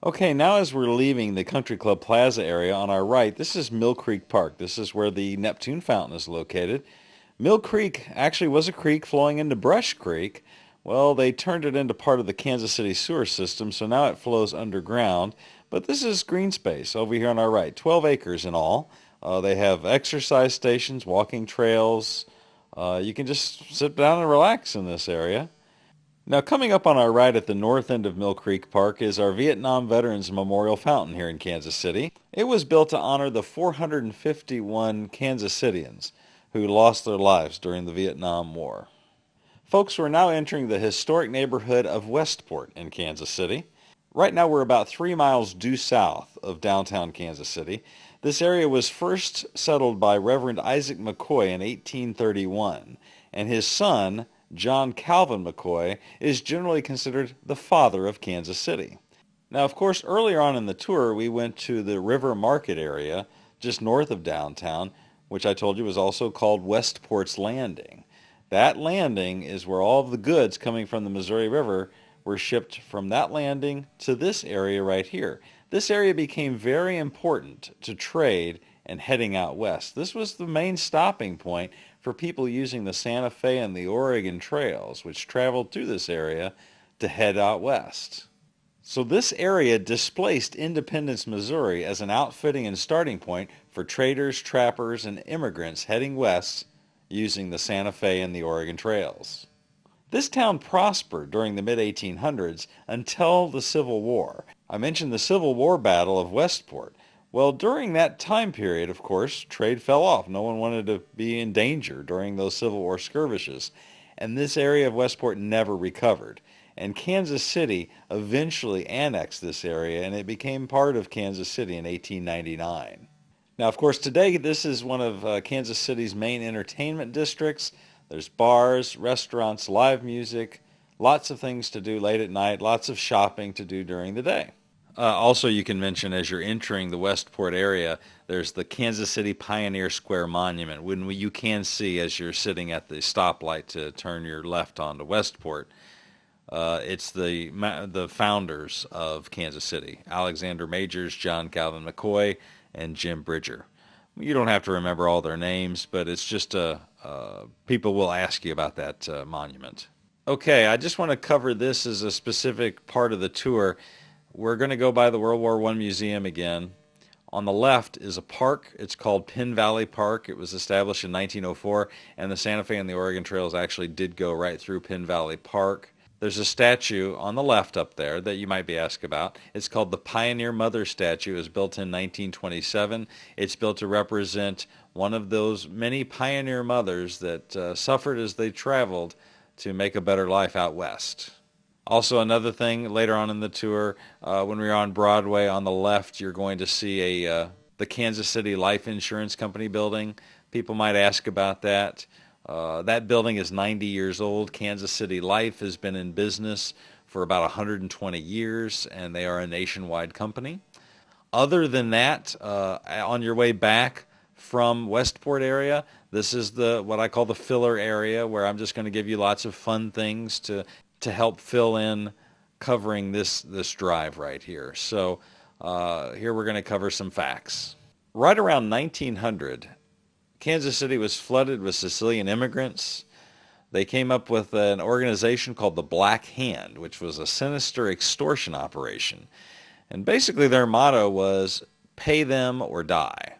Okay, now as we're leaving the Country Club Plaza area on our right, this is Mill Creek Park. This is where the Neptune Fountain is located. Mill Creek actually was a creek flowing into Brush Creek. Well, they turned it into part of the Kansas City sewer system, so now it flows underground. But this is green space over here on our right, 12 acres in all. They have exercise stations, walking trails. You can just sit down and relax in this area. Now, coming up on our right at the north end of Mill Creek Park is our Vietnam Veterans Memorial Fountain here in Kansas City. It was built to honor the 451 Kansas Cityans who lost their lives during the Vietnam War. Folks, we're now entering the historic neighborhood of Westport in Kansas City. Right now we're about 3 miles due south of downtown Kansas City. This area was first settled by Reverend Isaac McCoy in 1831, and his son, John Calvin McCoy, is generally considered the father of Kansas City. Now, of course, earlier on in the tour, we went to the River Market area just north of downtown, which I told you was also called Westport's Landing. That landing is where all of the goods coming from the Missouri River were shipped from that landing to this area right here. This area became very important to trade and heading out west. This was the main stopping point for people using the Santa Fe and the Oregon trails, which traveled through this area to head out west. So this area displaced Independence, Missouri as an outfitting and starting point for traders, trappers, and immigrants heading west using the Santa Fe and the Oregon trails. This town prospered during the mid-1800s until the Civil War. I mentioned the Civil War Battle of Westport. Well, during that time period, of course, trade fell off. No one wanted to be in danger during those Civil War skirmishes. And this area of Westport never recovered. And Kansas City eventually annexed this area, and it became part of Kansas City in 1899. Now, of course, today this is one of Kansas City's main entertainment districts. There's bars, restaurants, live music, lots of things to do late at night, lots of shopping to do during the day. Also, you can mention as you're entering the Westport area, there's the Kansas City Pioneer Square Monument, when you can see as you're sitting at the stoplight to turn your left onto Westport. It's the founders of Kansas City, Alexander Majors, John Calvin McCoy, and Jim Bridger. You don't have to remember all their names, but it's just people will ask you about that monument. Okay, I just want to cover this as a specific part of the tour. We're going to go by the World War I Museum again. On the left is a park. It's called Penn Valley Park. It was established in 1904, and the Santa Fe and the Oregon Trails actually did go right through Penn Valley Park. There's a statue on the left up there that you might be asked about. It's called the Pioneer Mother statue. It was built in 1927. It's built to represent one of those many pioneer mothers that suffered as they traveled to make a better life out west. Also, another thing later on in the tour, when we're on Broadway on the left, you're going to see the Kansas City Life Insurance Company building. People might ask about that. That building is 90 years old. Kansas City Life has been in business for about 120 years, and they are a nationwide company. Other than that, on your way back from Westport area, this is what I call the filler area, where I'm just going to give you lots of fun things to help fill in covering this drive right here. So here we're going to cover some facts. Right around 1900, Kansas City was flooded with Sicilian immigrants. They came up with an organization called the Black Hand, which was a sinister extortion operation. And basically their motto was, pay them or die.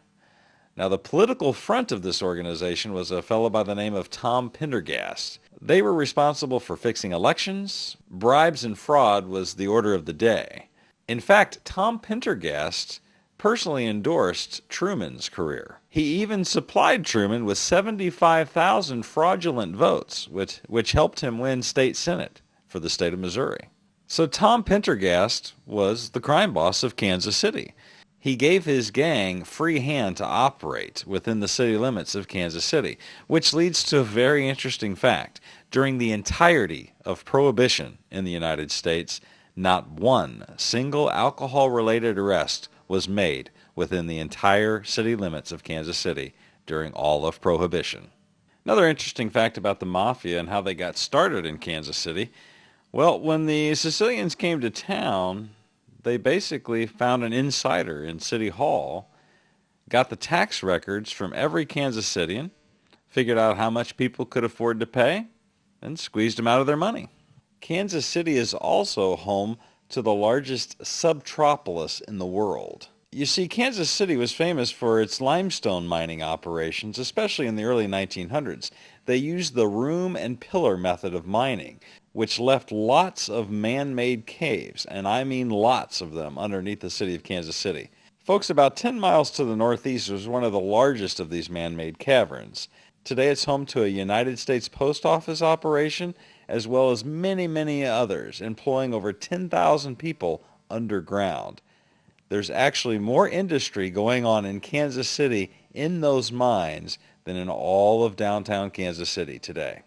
Now, the political front of this organization was a fellow by the name of Tom Pendergast. They were responsible for fixing elections. Bribes and fraud was the order of the day. In fact, Tom Pendergast personally endorsed Truman's career. He even supplied Truman with 75,000 fraudulent votes, which helped him win state senate for the state of Missouri. So Tom Pendergast was the crime boss of Kansas City. He gave his gang free hand to operate within the city limits of Kansas City, which leads to a very interesting fact. During the entirety of Prohibition in the United States, not one single alcohol-related arrest was made within the entire city limits of Kansas City during all of Prohibition. Another interesting fact about the Mafia and how they got started in Kansas City, well, when the Sicilians came to town, They basically found an insider in City Hall, got the tax records from every Kansas Citian, figured out how much people could afford to pay, and squeezed them out of their money. Kansas City is also home to the largest subtropolis in the world. You see, Kansas City was famous for its limestone mining operations, especially in the early 1900s. They used the room and pillar method of mining, which left lots of man-made caves, and I mean lots of them, underneath the city of Kansas City. Folks, about 10 miles to the northeast was one of the largest of these man-made caverns. Today it's home to a United States Post Office operation, as well as many, many others, employing over 10,000 people underground. There's actually more industry going on in Kansas City in those mines than in all of downtown Kansas City today.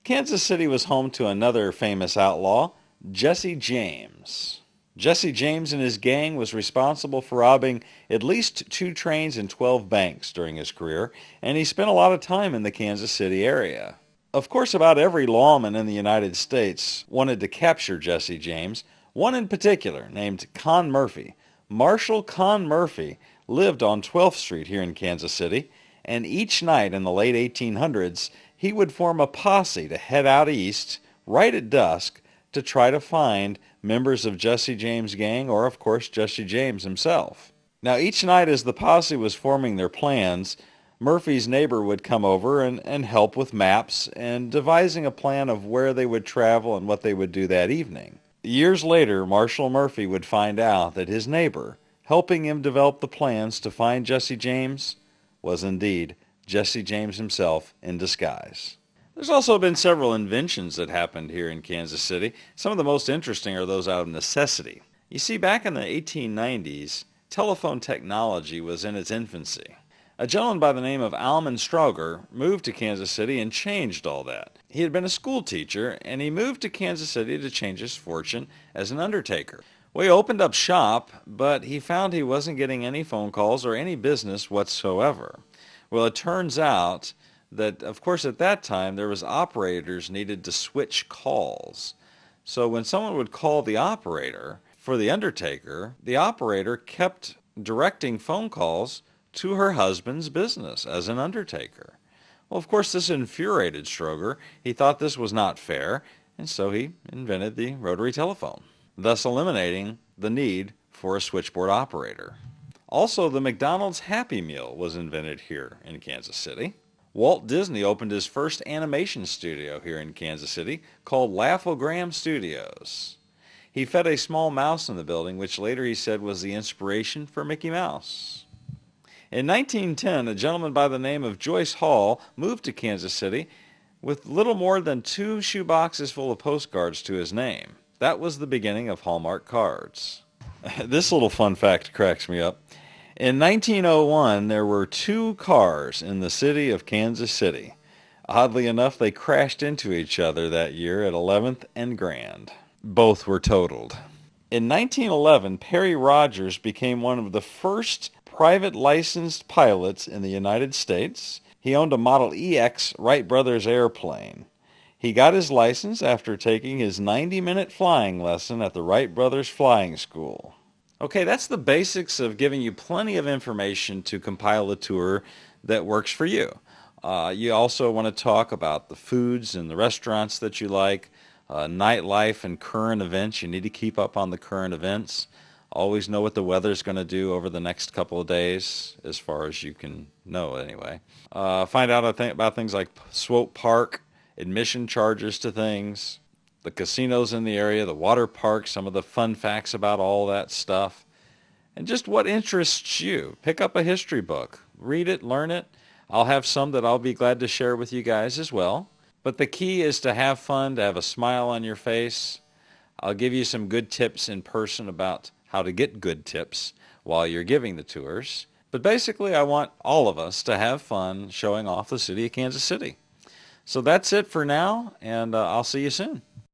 Kansas City was home to another famous outlaw, Jesse James. Jesse James and his gang was responsible for robbing at least 2 trains and 12 banks during his career, and he spent a lot of time in the Kansas City area. Of course, about every lawman in the United States wanted to capture Jesse James, one in particular named Con Murphy. Marshall Con Murphy lived on 12th Street here in Kansas City, and each night in the late 1800s, he would form a posse to head out east right at dusk to try to find members of Jesse James' gang, or of course Jesse James himself. Now each night as the posse was forming their plans, Murphy's neighbor would come over and help with maps and devising a plan of where they would travel and what they would do that evening. Years later, Marshall Murphy would find out that his neighbor, helping him develop the plans to find Jesse James, was indeed Jesse James himself in disguise. There's also been several inventions that happened here in Kansas City. Some of the most interesting are those out of necessity. You see, back in the 1890s, telephone technology was in its infancy. A gentleman by the name of Almon Strauger moved to Kansas City and changed all that. He had been a school teacher, and he moved to Kansas City to change his fortune as an undertaker. Well, he opened up shop, but he found he wasn't getting any phone calls or any business whatsoever. Well, it turns out that, of course, at that time, there was operators needed to switch calls. So when someone would call the operator for the undertaker, the operator kept directing phone calls to her husband's business as an undertaker. Well, of course, this infuriated Strauger. He thought this was not fair, and so he invented the rotary telephone, thus eliminating the need for a switchboard operator. Also, the McDonald's Happy Meal was invented here in Kansas City. Walt Disney opened his first animation studio here in Kansas City called Laugh-O-Gram Studios. He fed a small mouse in the building, which later he said was the inspiration for Mickey Mouse. In 1910, a gentleman by the name of Joyce Hall moved to Kansas City with little more than 2 shoeboxes full of postcards to his name. That was the beginning of Hallmark cards. This little fun fact cracks me up. In 1901, there were 2 cars in the city of Kansas City. Oddly enough, they crashed into each other that year at 11th and Grand. Both were totaled. In 1911, Perry Rogers became one of the first private licensed pilots in the United States. He owned a Model EX Wright Brothers airplane. He got his license after taking his 90-minute flying lesson at the Wright Brothers Flying School. Okay, that's the basics of giving you plenty of information to compile a tour that works for you. You also want to talk about the foods and the restaurants that you like, nightlife and current events. You need to keep up on the current events. Always know what the weather's going to do over the next couple of days, as far as you can know anyway. Find out about things like Swope Park, admission charges to things, the casinos in the area, the water parks, some of the fun facts about all that stuff, and just what interests you. Pick up a history book. Read it, learn it. I'll have some that I'll be glad to share with you guys as well. But the key is to have fun, to have a smile on your face. I'll give you some good tips in person about how to get good tips while you're giving the tours. But basically, I want all of us to have fun showing off the city of Kansas City. So that's it for now, and I'll see you soon.